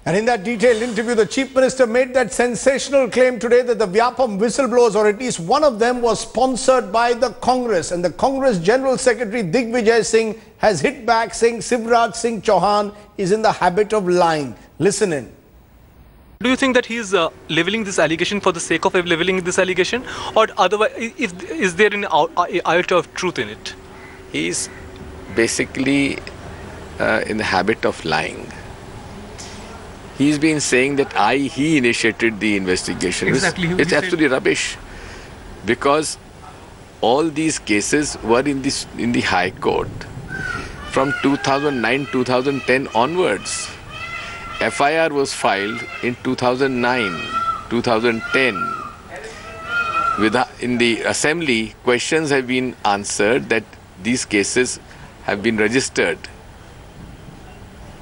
And in that detailed interview, the Chief Minister made that sensational claim today that the Vyapam whistleblowers, or at least one of them, was sponsored by the Congress. And the Congress General Secretary Digvijay Singh has hit back, saying Shivraj Singh Chauhan is in the habit of lying. Listen in. Do you think that he is levelling this allegation for the sake of levelling this allegation, or otherwise, is there an iota of truth in it? He is basically in the habit of lying. He's been saying that he initiated the investigation. Exactly. It's absolutely rubbish, because all these cases were in the High Court from 2009-2010 onwards. FIR was filed in 2009, 2010. In the Assembly, questions have been answered that these cases have been registered.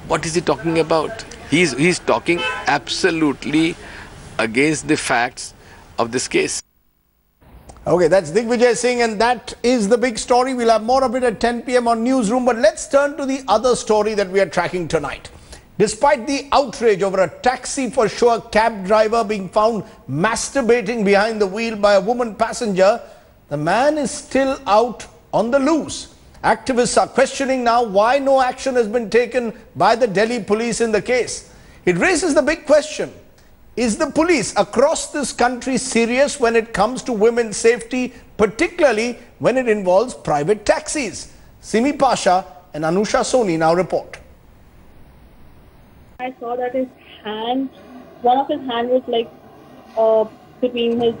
What is he talking about? He's talking absolutely against the facts of this case. Okay, that's Digvijay Singh, and that is the big story. We'll have more of it at 10 p.m. on Newsroom. But let's turn to the other story that we are tracking tonight. Despite the outrage over a taxi for sure cab driver being found masturbating behind the wheel by a woman passenger, the man is still out on the loose. Activists are questioning now why no action has been taken by the Delhi police in the case. It raises the big question: is the police across this country serious when it comes to women's safety, particularly when it involves private taxis? Simi Pasha and Anusha Soni now report. I saw that his hand, one of his hand was like between his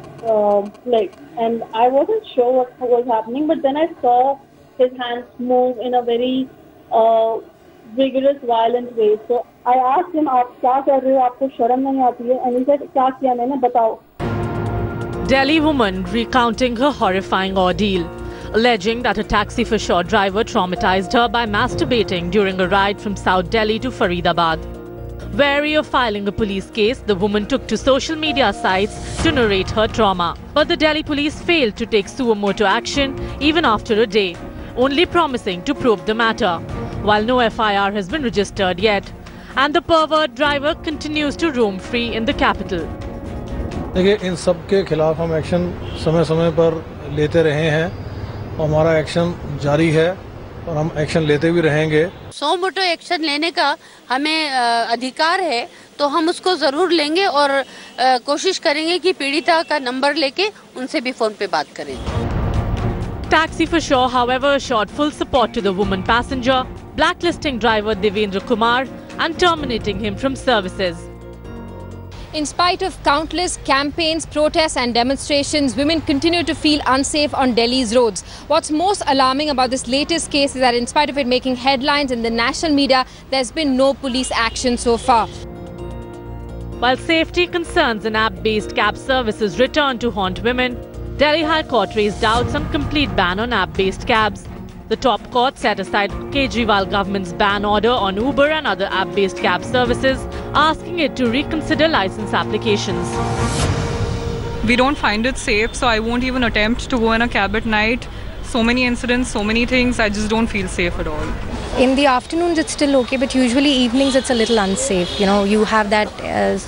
legs, and I wasn't sure what was happening, but then I saw his hands move in a very vigorous, violent way. So I asked him, "Aap kya kar rahe ho? Aapko sharam nahi aati hai?" And he said, "Kya kiya maine? Batao." Delhi woman recounting her horrifying ordeal, alleging that a taxi for sure driver traumatized her by masturbating during a ride from South Delhi to Faridabad. Wary of filing a police case, the woman took to social media sites to narrate her trauma. But the Delhi police failed to take suo motu action even after a day, only promising to probe the matter, while no FIR has been registered yet. And the pervert driver continues to roam free in the capital. देखिए, इन सब के खिलाफ हम action समय-समय पर लेते रहे हैं और हमारा एक्शन जारी है और हम एक्शन लेते भी रहेंगे। सो मोटो एक्शन लेने का हमें अधिकार है, तो हम उसको जरूर लेंगे और कोशिश करेंगे कि पीड़िता का नंबर लेके उनसे भी फोन पे बात करें। Taxi for sure, however, assured full support to the woman passenger, blacklisting driver Devendra Kumar and terminating him from services. In spite of countless campaigns, protests and demonstrations, women continue to feel unsafe on Delhi's roads. What's most alarming about this latest case is that in spite of it making headlines in the national media, there's been no police action so far. While safety concerns and app-based cab services return to haunt women, Delhi High Court raised doubts on complete ban on app-based cabs. The top court set aside Kejriwal government's ban order on Uber and other app-based cab services, asking it to reconsider license applications. We don't find it safe, so I won't even attempt to go in a cab at night. So many incidents, so many things, I just don't feel safe at all. In the afternoons it's still okay, but usually evenings it's a little unsafe. You know, you have that,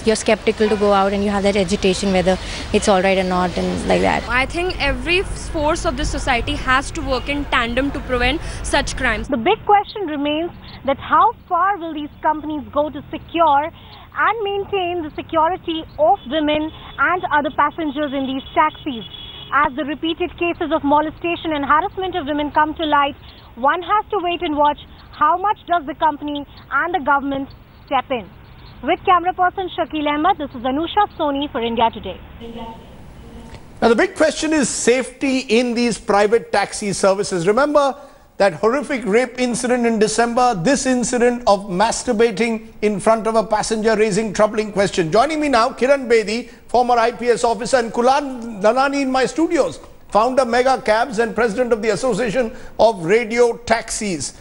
you're skeptical to go out and you have that agitation whether it's all right or not and like that. I think every force of the society has to work in tandem to prevent such crimes. The big question remains that how far will these companies go to secure and maintain the security of women and other passengers in these taxis? As the repeated cases of molestation and harassment of women come to light, one has to wait and watch how much does the company and the government step in. With camera person Shakil Ahmed, this is Anusha Soni for India Today. Now the big question is safety in these private taxi services. Remember that horrific rape incident in December, this incident of masturbating in front of a passenger raising troubling questions. Joining me now, Kiran Bedi, former IPS officer, and Kulan Nanani in my studios, founder Mega Cabs and president of the Association of Radio Taxis.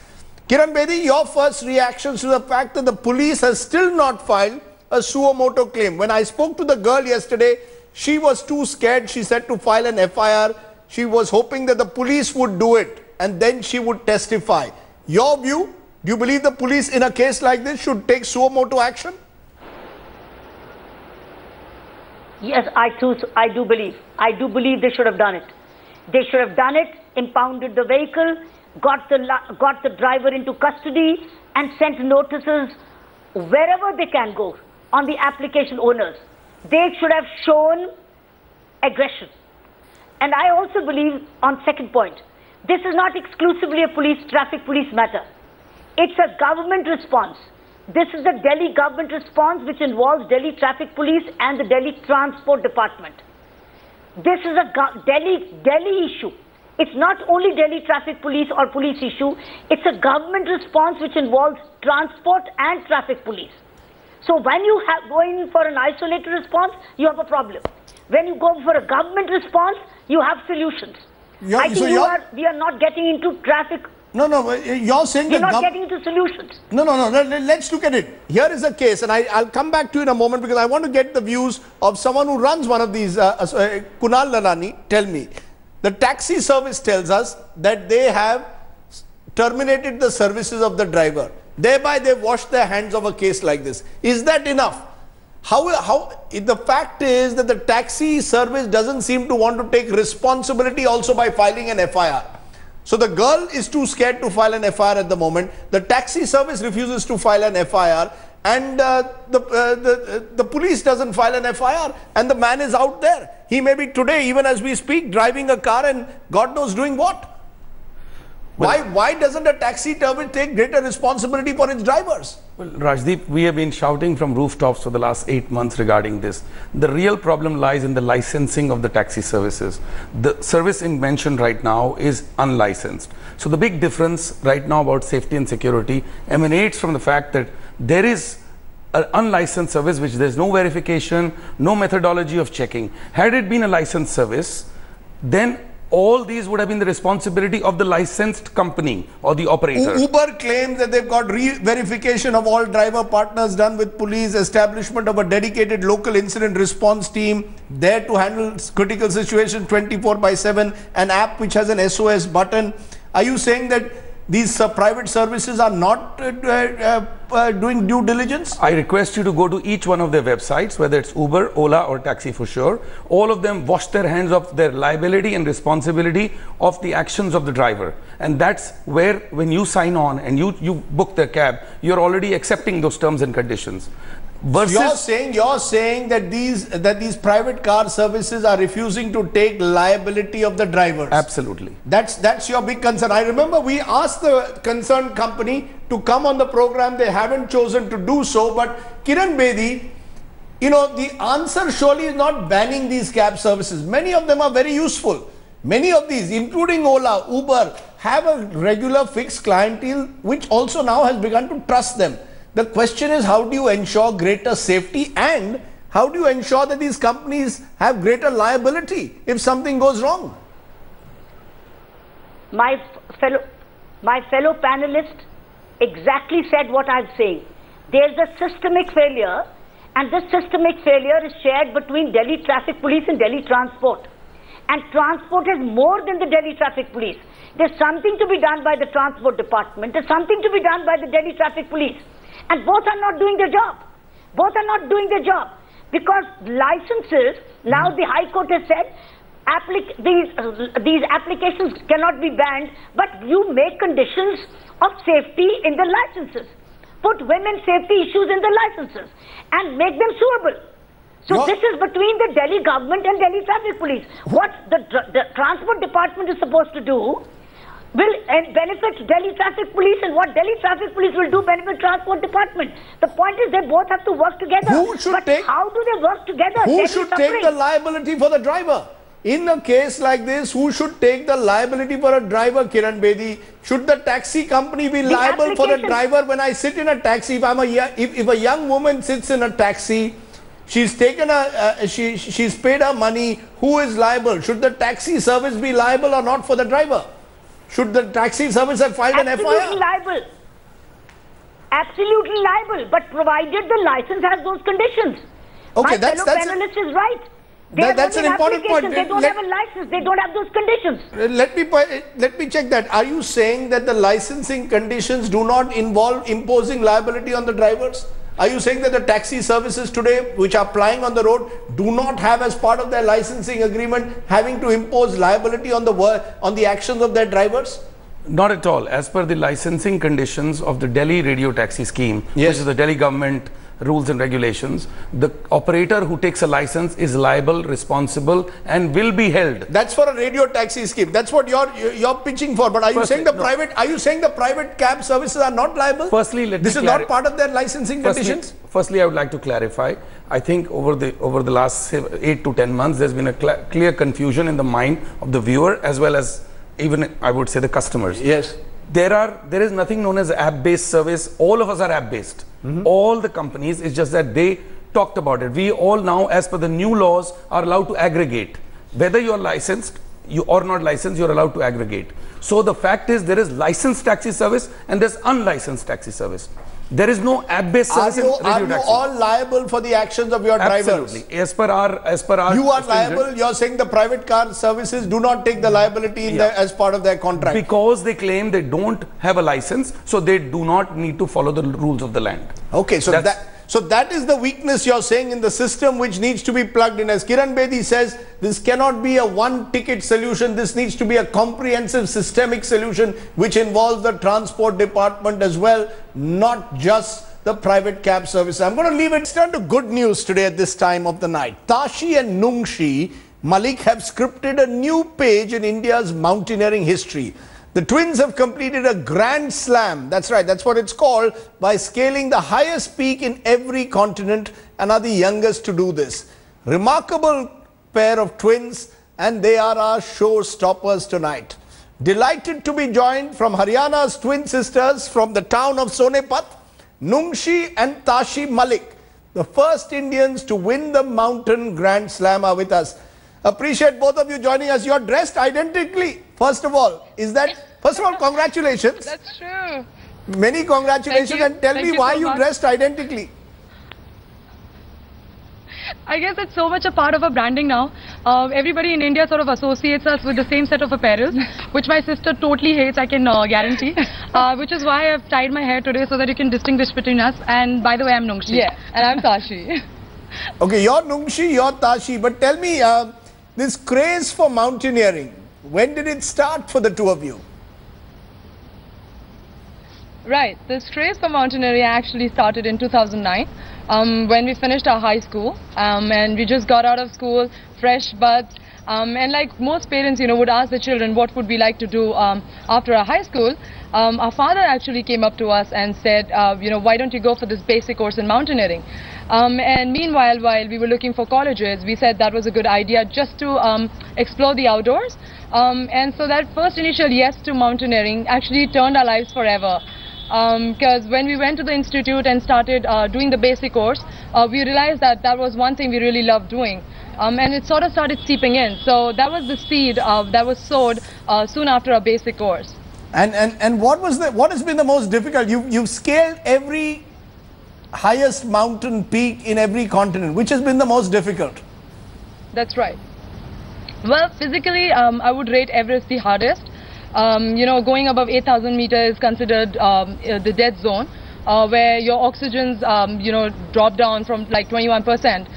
Kiran Bedi, your first reactions to the fact that the police has still not filed a suo motu claim. When I spoke to the girl yesterday, she was too scared, she said, to file an FIR. She was hoping that the police would do it and then she would testify. Your view, do you believe the police in a case like this should take suo motu action? Yes, I do believe. I do believe they should have done it. They should have done it, impounded the vehicle, got the driver into custody and sent notices wherever they can go on the application owners. They should have shown aggression. And I also believe, on second point, this is not exclusively a traffic police matter. It's a government response. This is the Delhi government response, which involves Delhi Traffic Police and the Delhi Transport Department. This is a Delhi issue. It's not only Delhi Traffic Police or police issue. It's a government response which involves transport and traffic police. So when you go in for an isolated response, you have a problem. When you go for a government response, you have solutions. I think we are not getting into traffic. No, you're saying we're not getting into solutions. No. Let's look at it. Here is a case, and I'll come back to you in a moment because I want to get the views of someone who runs one of these. Kunal Lalani, tell me. The taxi service tells us that they have terminated the services of the driver. Thereby, they washed their hands of a case like this. Is that enough? The fact is that the taxi service doesn't seem to want to take responsibility also by filing an FIR. So the girl is too scared to file an FIR at the moment. The taxi service refuses to file an FIR, and the police doesn't file an FIR, and the man is out there. He may be today, even as we speak, driving a car and God knows doing what. Well, why doesn't a taxi service take greater responsibility for its drivers? Well, Rajdeep, we have been shouting from rooftops for the last 8 months regarding this. The real problem lies in the licensing of the taxi services. The service in mention right now is unlicensed. So the big difference right now about safety and security emanates from the fact that there is an unlicensed service which there is no verification, no methodology of checking. Had it been a licensed service, then all these would have been the responsibility of the licensed company or the operator. Uber claims that they've got re-verification of all driver partners done with police, establishment of a dedicated local incident response team there to handle critical situations 24/7, an app which has an SOS button. Are you saying that these private services are not doing due diligence? I request you to go to each one of their websites, whether it's Uber, Ola or Taxi for Sure. All of them wash their hands of their liability and responsibility of the actions of the driver. And that's where, when you sign on and you book the cab, you're already accepting those terms and conditions. Versus, you're saying that these private car services are refusing to take liability of the drivers. Absolutely. That's your big concern. I remember we asked the concerned company to come on the program. They haven't chosen to do so. But Kiran Bedi, you know, the answer surely is not banning these cab services. Many of them are very useful. Many of these, including Ola, Uber, have a regular fixed clientele which also now has begun to trust them. The question is, how do you ensure greater safety, and how do you ensure that these companies have greater liability if something goes wrong? My fellow panelist exactly said what I'm saying. There's a systemic failure, and this systemic failure is shared between Delhi Traffic Police and Delhi Transport. And Transport is more than the Delhi Traffic Police. There's something to be done by the Transport Department. There's something to be done by the Delhi Traffic Police. And both are not doing their job. Both are not doing their job. Because licenses, now the High Court has said, these applications cannot be banned, but you make conditions of safety in the licenses. Put women's safety issues in the licenses and make them suable. So this is between the Delhi government and Delhi Traffic Police. What the Transport Department is supposed to do will benefit Delhi Traffic Police, and what Delhi Traffic Police will do benefit Transport Department. The point is, they both have to work together. How do they work together? Who should take the liability for the driver? In a case like this, who should take the liability for a driver, Kiran Bedi? Should the taxi company be liable for the driver? When I sit in a taxi, if a young woman sits in a taxi, she's taken she's paid her money, who is liable? Should the taxi service be liable or not for the driver? Should the taxi service have filed an FIR? Absolutely liable. Absolutely liable, but provided the license has those conditions. Okay, My fellow panelist is right. That's an important point. They don't have a license. They don't have those conditions. Let me check that. Are you saying that the licensing conditions do not involve imposing liability on the drivers? Are you saying that the taxi services today which are plying on the road do not have as part of their licensing agreement having to impose liability on the actions of their drivers? Not at all. As per the licensing conditions of the Delhi radio taxi scheme, yes, which is the Delhi government rules and regulations, the operator who takes a license is liable, responsible, and will be held. That's for a radio taxi scheme. That's what you're pitching for. But are you saying the private cab services are not liable? Firstly, this is not part of their licensing conditions. Firstly, I would like to clarify. I think over the last 8 to 10 months, there's been a clear confusion in the mind of the viewer as well as even I would say the customers. Yes. There is nothing known as app-based service. All of us are app-based. All the companies, it's just that they talked about it. We all now, as per the new laws, are allowed to aggregate. Whether you are licensed or not licensed, you are allowed to aggregate. So the fact is there is licensed taxi service and there's unlicensed taxi service. There is no app-based service in radio taxi. Are you all liable for the actions of your drivers? Absolutely. As per our you are liable. You're saying the private car services do not take the liability in as part of their contract because they claim they don't have a license, so they do not need to follow the rules of the land. Okay, so that is the weakness you're saying in the system which needs to be plugged in. As Kiran Bedi says, this cannot be a one-ticket solution. This needs to be a comprehensive systemic solution which involves the transport department as well, not just the private cab service. I'm going to leave it. Let's turn to good news today at this time of the night. Tashi and Nungshi Malik have scripted a new page in India's mountaineering history. The twins have completed a Grand Slam, that's right, that's what it's called, by scaling the highest peak in every continent and are the youngest to do this. Remarkable pair of twins, and they are our showstoppers tonight. Delighted to be joined from Haryana's twin sisters from the town of Sonepat, Nungshi and Tashi Malik. The first Indians to win the Mountain Grand Slam are with us. Appreciate both of you joining us. You're dressed identically. First of all, congratulations. That's true. Many congratulations. And tell me why you dressed identically. I guess it's so much a part of our branding now. Everybody in India sort of associates us with the same set of apparel, which my sister totally hates, I can guarantee. Which is why I've tied my hair today so that you can distinguish between us. And by the way, I'm Nungshi. Yeah, and I'm Tashi. Okay, you're Nungshi, you're Tashi. But tell me, this craze for mountaineering, when did it start for the two of you? Right, this craze for mountaineering actually started in 2009 when we finished our high school and we just got out of school, fresh buds, and like most parents, would ask the children what would we like to do after our high school. Our father actually came up to us and said, why don't you go for this basic course in mountaineering? And meanwhile, while we were looking for colleges, we said that was a good idea just to explore the outdoors. And so that first initial yes to mountaineering actually turned our lives forever. Because when we went to the institute and started doing the basic course, we realized that that was one thing we really loved doing. And it sort of started seeping in. So that was the seed that was sowed soon after our basic course. And what has been the most difficult? You've scaled every highest mountain peak in every continent. Which has been the most difficult? That's right. Well, physically, I would rate Everest the hardest. Going above 8,000 meters is considered the death zone, where your oxygens, drop down from like 21%.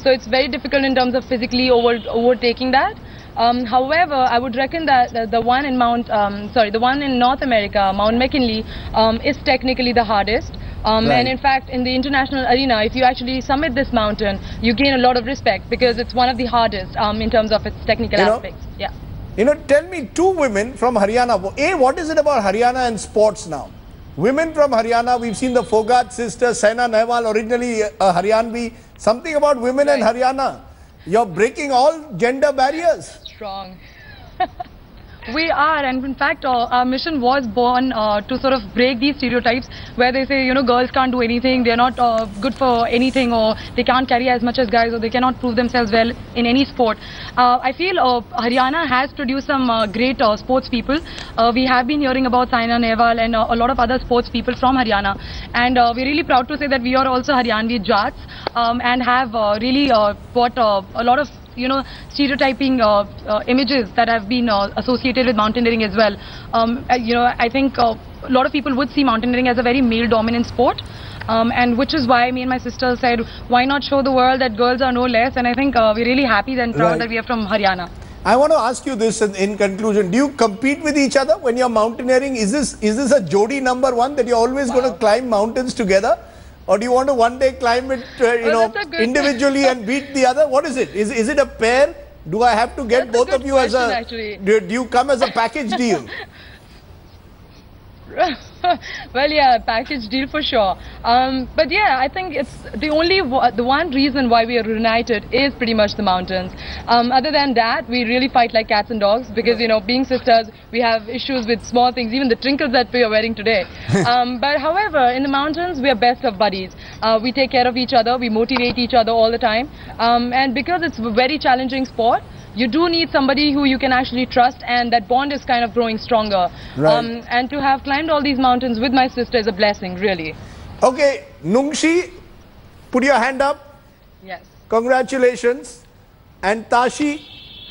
So it's very difficult in terms of physically overtaking that. However, I would reckon that the one in North America, Mount McKinley, is technically the hardest. Right. And in fact, in the international arena, if you actually summit this mountain, you gain a lot of respect because it's one of the hardest in terms of its technical aspects. Yeah. Tell me, two women from Haryana. What is it about Haryana and sports now? Women from Haryana, we've seen the Fogart sisters, Saina Nehwal, originally a Haryanvi. Something about women and Haryana. You're breaking all gender barriers. Strong. We are, and in fact our mission was born to sort of break these stereotypes where they say, girls can't do anything, they're not good for anything, or they can't carry as much as guys, or they cannot prove themselves well in any sport. I feel Haryana has produced some great sports people. We have been hearing about Saina Nehwal and a lot of other sports people from Haryana, and we're really proud to say that we are also Haryanvi Jats and have really brought a lot of stereotyping images that have been associated with mountaineering as well. I think a lot of people would see mountaineering as a very male-dominant sport, and which is why me and my sister said, why not show the world that girls are no less? And I think we're really happy and proud that we are from Haryana. I want to ask you this in conclusion. Do you compete with each other when you're mountaineering? Is this a Jodi number one that you're always going to climb mountains together? Or do you want to one day climb it individually and beat the other? What is it? Is it a pair? Do I have to get both of you as a... Do you come as a package deal? Well, yeah, package deal for sure. But yeah, I think it's the one reason why we are reunited is pretty much the mountains. Other than that, we really fight like cats and dogs because, you know, being sisters, we have issues with small things, even the trinkets that we are wearing today. But however, in the mountains, we are best of buddies. We take care of each other, we motivate each other all the time. And because it's a very challenging sport, you do need somebody who you can actually trust, and that bond is kind of growing stronger. Right. And to have climbed all these mountains with my sister is a blessing, really. Okay, Nungshi, put your hand up. Yes. Congratulations. And Tashi,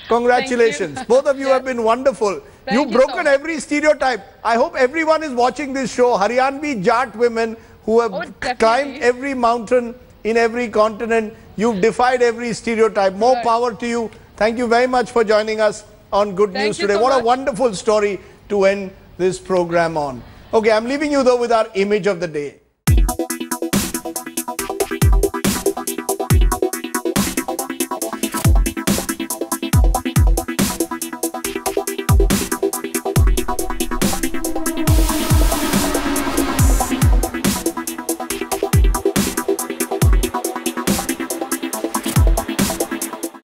congratulations. Both of you have been wonderful. You've broken every stereotype. I hope everyone is watching this show. Haryanvi Jat women who have climbed every mountain in every continent. You've defied every stereotype. More power to you. Thank you very much for joining us on Good News Today. What a wonderful story to end this program on. Okay, I'm leaving you though with our image of the day.